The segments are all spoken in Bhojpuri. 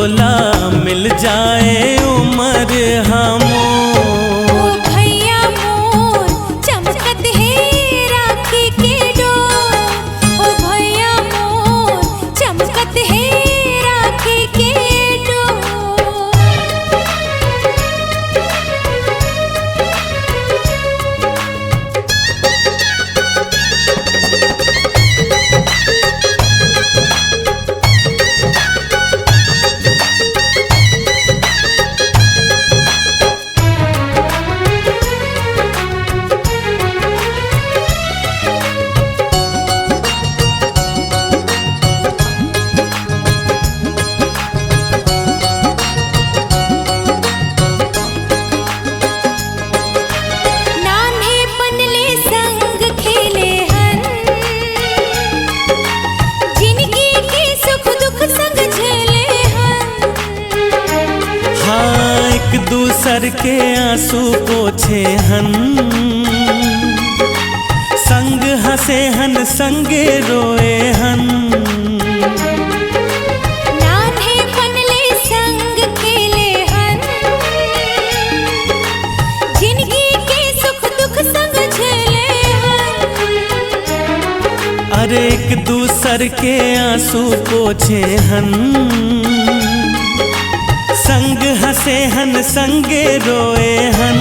तोला मिल जाए उम्र हमो। ओ भैया मोर चमकत है राखी के डोर। ओ भैया मोर चमकत है राखी के डोर। दूसर के आंसू पोछे हन, संग हंसे हन संगे रोए हन। नान्हे पनले संग खेले हन, जिंदगी के सुख दुख संग झेले हन। अरे एक दूसर के आंसू पोछे हन, संग हंसे हन संगे रोए हन।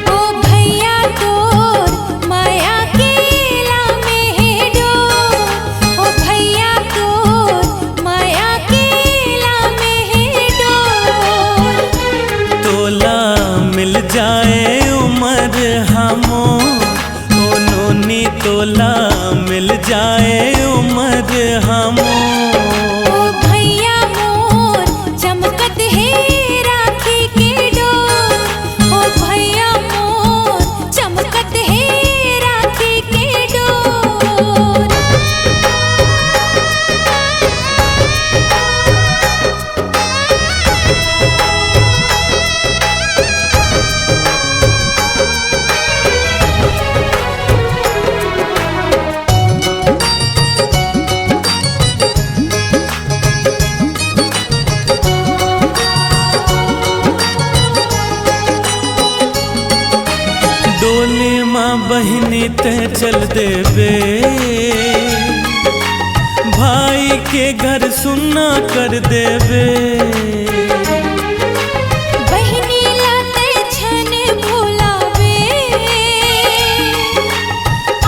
ओ भैया तोर माया के लामे है डोर। ओ भैया तोर माया के लामे है डोर। तोला मिल जाए उम्र हमो। ओ नोनी तोला मिल जाए उम्र हमो। डोली माँ बहिनी ते चल देवे, भाई के घर सुनना कर देवे। बहिनी लाते छन भुलावे,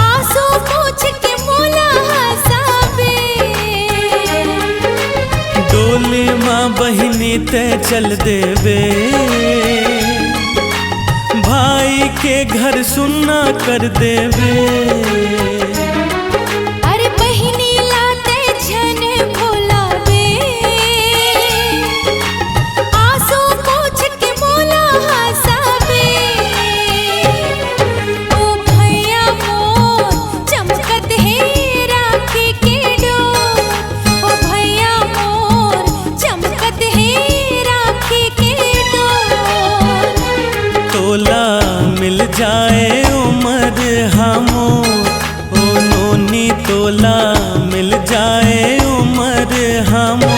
आंसू पोंछ के मोला हंसावे। डोली माँ बहिनी ते चल देवे, भाई के घर सुनना कर देवे। अरे बहिनी लाते छन भुलावे, आंसू पोंछ के मोला हंसावे। ओ भैया मोर चमकत है राखी के डोर। ओ भैया मोर चमकत है राखी के डोर। तोला मिल जाए उम्र हमो। ओ नोनी तोला मिल जाए उम्र हमो।